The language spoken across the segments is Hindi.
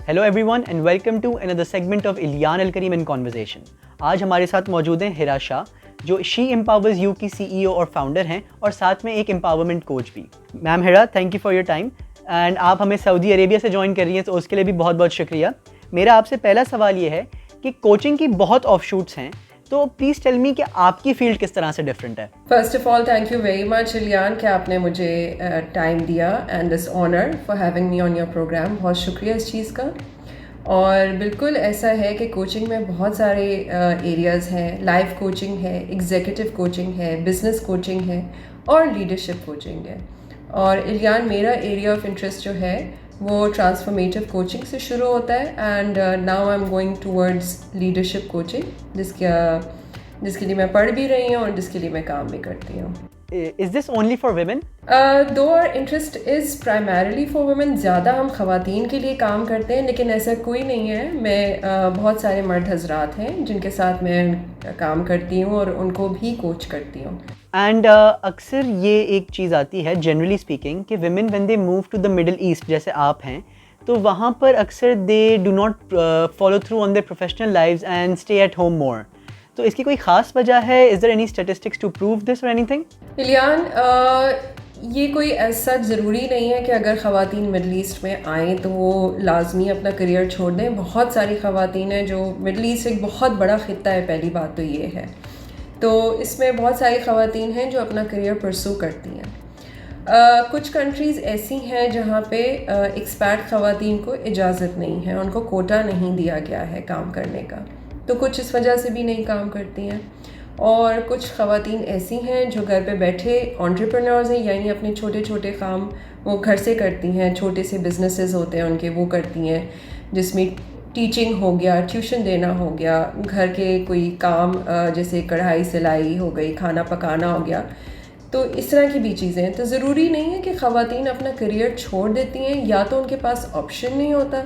Hello everyone and welcome to another segment of Elian Al Karim in conversation. आज हमारे साथ मौजूद हैं हिरा शाह, जो शी एम्पावर्स यू की CEO और फाउंडर हैं और साथ में एक एम्पावरमेंट कोच भी। Ma'am Hira, thank you for your time and आप हमें सऊदी अरेबिया से ज्वाइन कर रही हैं, तो उसके लिए भी बहुत बहुत शुक्रिया। मेरा आपसे पहला सवाल ये है कि कोचिंग की बहुत ऑफशूट्स हैं, तो प्लीज़ टेल मी कि आपकी फील्ड किस तरह से डिफरेंट है। First of all thank you very much Elian कि आपने मुझे टाइम दिया and this honour for having me on your programme. बहुत शुक्रिया इस चीज़ का। और बिल्कुल ऐसा है कि कोचिंग में बहुत सारे एरियाज़ हैं। लाइफ कोचिंग है, एग्जीक्यूटिव कोचिंग है, बिजनेस कोचिंग है और लीडरशिप कोचिंग है। और इलियान, मेरा एरिया ऑफ इंटरेस्ट जो है वो ट्रांसफॉर्मेटिव कोचिंग से शुरू होता है and now I am going towards leadership coaching, जिसके लिए मैं पढ़ भी रही हूँ और जिसके लिए मैं काम भी करती हूँ। Is this only for women? दो our interest is primarily for women. ज़्यादा हम ख़वातीन के लिए काम करते हैं, लेकिन ऐसा कोई नहीं है। मैं बहुत सारे मर्द हजरात हैं जिनके साथ मैं काम करती हूँ और उनको भी कोच करती हूँ। एंड अक्सर ये एक चीज़ आती है जनरली स्पीकिंग कि women when they move to the Middle East, जैसे आप हैं, तो वहाँ पर अक्सर they do not follow through on their professional lives and stay at home more. तो इसकी कोई ख़ास वजह है? Is there any statistics to prove this और एनीथिंग? इलियान, ये कोई ऐसा ज़रूरी नहीं है कि अगर ख़वातीन मिडल ईस्ट में आएँ तो वो लाजमी अपना करियर छोड़ दें। बहुत सारी ख़वातीन हैं जो मिडल ईस्ट एक बहुत बड़ा ख़ित्ता है, पहली बात तो ये है। तो इसमें बहुत सारी ख़वातीन हैं जो अपना करियर परसू करती हैं। कुछ कंट्रीज़ ऐसी हैं जहाँ पे एक्सपैट ख़वातीन को इजाज़त नहीं है, उनको कोटा नहीं दिया गया है काम करने का, तो कुछ इस वजह से भी नहीं काम करती हैं। और कुछ ख़वातीन ऐसी हैं जो घर पे बैठे एंटरप्रेन्योर्स हैं, यानी अपने छोटे छोटे काम वो घर से करती हैं। छोटे से बिजनेसेस होते हैं उनके, वो करती हैं, जिसमें टीचिंग हो गया, ट्यूशन देना हो गया, घर के कोई काम जैसे कढ़ाई सिलाई हो गई, खाना पकाना हो गया, तो इस तरह की भी चीज़ें हैं। तो ज़रूरी नहीं है कि ख़वातीन अपना करियर छोड़ देती हैं, या तो उनके पास ऑप्शन नहीं होता,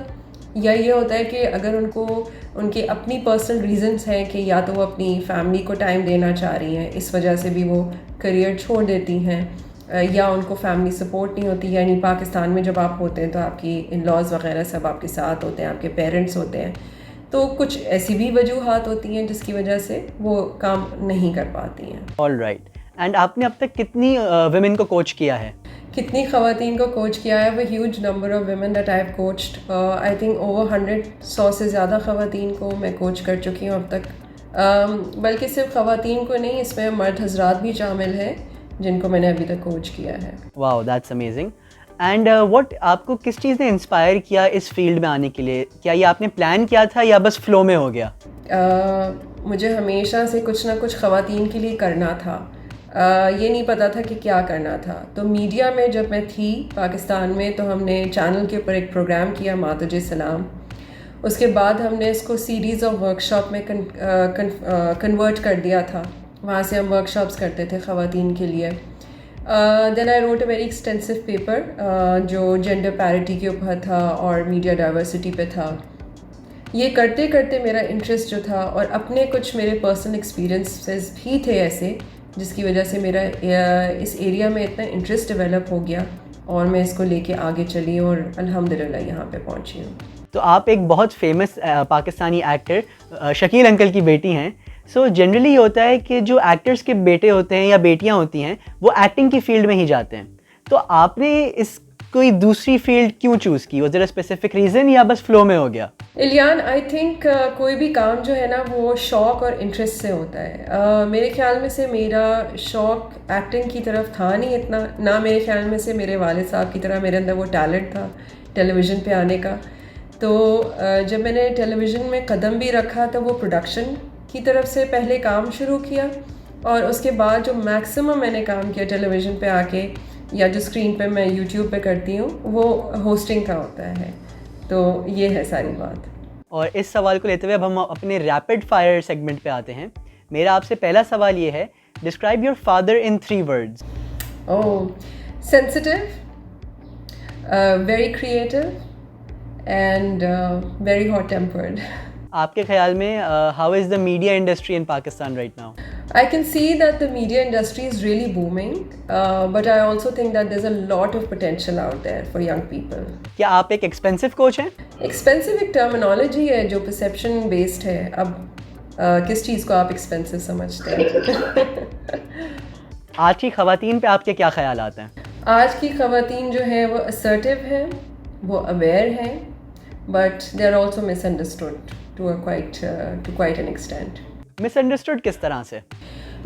या ये होता है कि अगर उनको उनके अपनी पर्सनल रीज़न्स हैं कि या तो वो अपनी फैमिली को टाइम देना चाह रही हैं, इस वजह से भी वो करियर छोड़ देती हैं, या उनको फैमिली सपोर्ट नहीं होती। यानी पाकिस्तान में जब आप होते हैं तो आपकी इन लॉज़ वगैरह सब आपके साथ होते हैं, आपके पेरेंट्स होते हैं, तो कुछ ऐसी भी वजूहात होती हैं जिसकी वजह से वो काम नहीं कर पाती हैं। All right. एंड आपने अब तक कितनी वुमेन को कोच किया है? कितनी ख़वातीन को कोच किया है? वो huge number of women that I have coached. I think over 100 से ज़्यादा ख़वातीन को मैं कोच कर चुकी हूँ अब तक। बल्कि सिर्फ ख़वातीन को नहीं, इसमें मर्द हजरात भी शामिल हैं जिनको मैंने अभी तक कोच किया है। Wow, that's amazing. And what आपको किस चीज़ ने इंस्पायर किया इस फील्ड में आने के लिए? क्या ये आपने प्लान किया था या बस फ्लो में हो गया? मुझे हमेशा से कुछ ना कुछ ख़वातीन के लिए करना था। ये नहीं पता था कि क्या करना था। तो मीडिया में जब मैं थी पाकिस्तान में, तो हमने चैनल के ऊपर एक प्रोग्राम किया, माँ तुझे सलाम। उसके बाद हमने इसको सीरीज़ ऑफ वर्कशॉप में कन्वर्ट कर दिया था। वहाँ से हम वर्कशॉप्स करते थे ख़वातीन के लिए। Then I wrote a very extensive paper जो जेंडर पैरिटी के ऊपर था और मीडिया डाइवर्सिटी पे था। ये करते करते मेरा इंटरेस्ट जो था, और अपने कुछ मेरे पर्सनल एक्सपीरियंसेस भी थे ऐसे, जिसकी वजह से मेरा इस एरिया में इतना इंटरेस्ट डेवलप हो गया और मैं इसको लेके आगे चली और अल्हम्दुलिल्लाह यहाँ पे पहुँची हूँ। तो आप एक बहुत famous Pakistani actor Shakeel uncle की बेटी हैं। सो जनरली होता है कि जो एक्टर्स के बेटे होते हैं या बेटियां होती हैं वो एक्टिंग की फील्ड में ही जाते हैं। तो आपने इस कोई दूसरी फील्ड क्यों चूज़ की? Was there a specific reason या बस फ्लो में हो गया? इलियान, आई थिंक कोई भी काम जो है ना वो शौक़ और इंटरेस्ट से होता है। मेरे ख्याल में से मेरा शौक़ एक्टिंग की तरफ था नहीं इतना, ना मेरे ख्याल में से मेरे वालिद साहब की तरह मेरे अंदर वो टैलेंट था टेलीविज़न पे आने का। तो जब मैंने टेलीविज़न में कदम भी रखा तो वो प्रोडक्शन की तरफ से पहले काम शुरू किया, और उसके बाद जो मैक्सिमम मैंने काम किया टेलीविज़न पे आके, या जो स्क्रीन पे मैं यूट्यूब पे करती हूँ, वो होस्टिंग का होता है। तो ये है सारी बात। और इस सवाल को लेते हुए अब हम अपने रैपिड फायर सेगमेंट पे आते हैं। मेरा आपसे पहला सवाल ये है, describe your father in 3 words. Oh, sensitive, very creative and very hot tempered. आपके ख्याल में how is the media industry in Pakistan right now? I can see that the media industry is really booming, but I also think that there's a lot of potential out there for young people. क्या आप एक एक्सपेंसिव कोच हैं? Expensive एक terminology है जो perception based है. अब किस चीज़ को आप expensive समझते हैं? आज की ख़वातीन पे आपके क्या ख़यालात हैं? आज की ख़वातीन जो है वो assertive हैं, वो aware हैं, but they are also misunderstood to quite an extent. Misunderstood किस तरह से?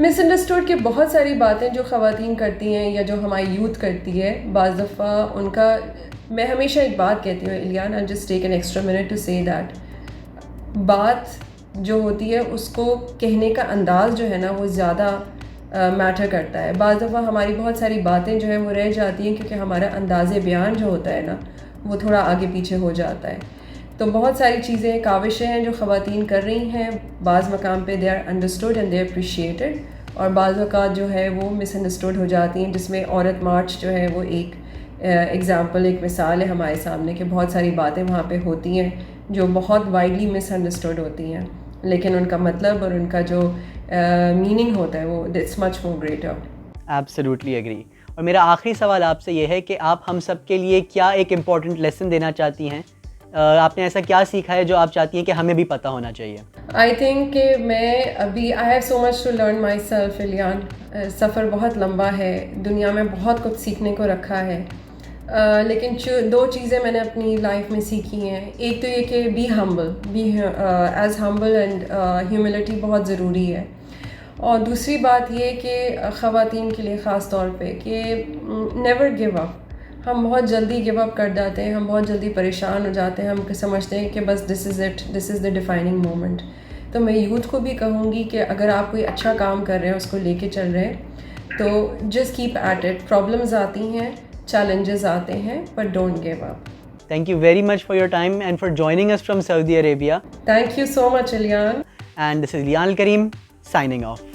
मिसअंडरस्टूड के बहुत सारी बातें जो ख़वातीन करती हैं या जो हमारी यूथ करती है, बाज़ दफ़ा उनका, मैं हमेशा एक बात कहती हूँ Elian, I just take an extra minute to say that, बात जो होती है उसको कहने का अंदाज़ जो है ना वो ज़्यादा मैटर करता है. बाज़ दफ़ा हमारी बहुत सारी बातें जो है वो रह जाती हैं क्योंकि हमारा अंदाज़ बयान जो होता है ना वो थोड़ा आगे पीछे हो जाता है. तो बहुत सारी चीज़ें, काविशें हैं जो ख़वातीन कर रही हैं, बाज़ मकाम पे they are understood and they appreciated, और बाज़ औक़ात जो है वो मिसअंडरस्टूड हो जाती हैं, जिसमें औरत मार्च जो है वो एक एग्ज़ाम्पल, एक मिसाल है हमारे सामने कि बहुत सारी बातें वहाँ पे होती हैं जो बहुत वाइडली मिसअंडरस्टूड होती हैं, लेकिन उनका मतलब और उनका जो मीनिंग होता है वो it's much more greater. Absolutely agree. और मेरा आखिरी सवाल आपसे ये है कि आप हम सब के लिए क्या एक इम्पॉर्टेंट लेसन देना चाहती हैं? आपने ऐसा क्या सीखा है जो आप चाहती हैं कि हमें भी पता होना चाहिए? आई थिंक कि मैं अभी I have so much to learn myself Elian. सफ़र बहुत लंबा है, दुनिया में बहुत कुछ सीखने को रखा है, लेकिन दो चीज़ें मैंने अपनी लाइफ में सीखी हैं. एक तो ये कि be humble, be as humble and humility बहुत ज़रूरी है. और दूसरी बात ये कि ख़वातीन के लिए ख़ास तौर पे कि नेवर गिव अप. हम बहुत जल्दी गिव अप कर जाते हैं, हम बहुत जल्दी परेशान हो जाते हैं, हम समझते हैं कि बस this is it, this is the defining moment. तो मैं यूथ को भी कहूँगी कि अगर आप कोई अच्छा काम कर रहे हैं, उसको लेके चल रहे हैं, तो just keep at it. Problems आती हैं, चैलेंजेस आते हैं, but don't give up. Thank you very much for your time and for joining us from Saudi Arabia. Thank you so much, Ilyan. And this is Lian Al Kareem signing off.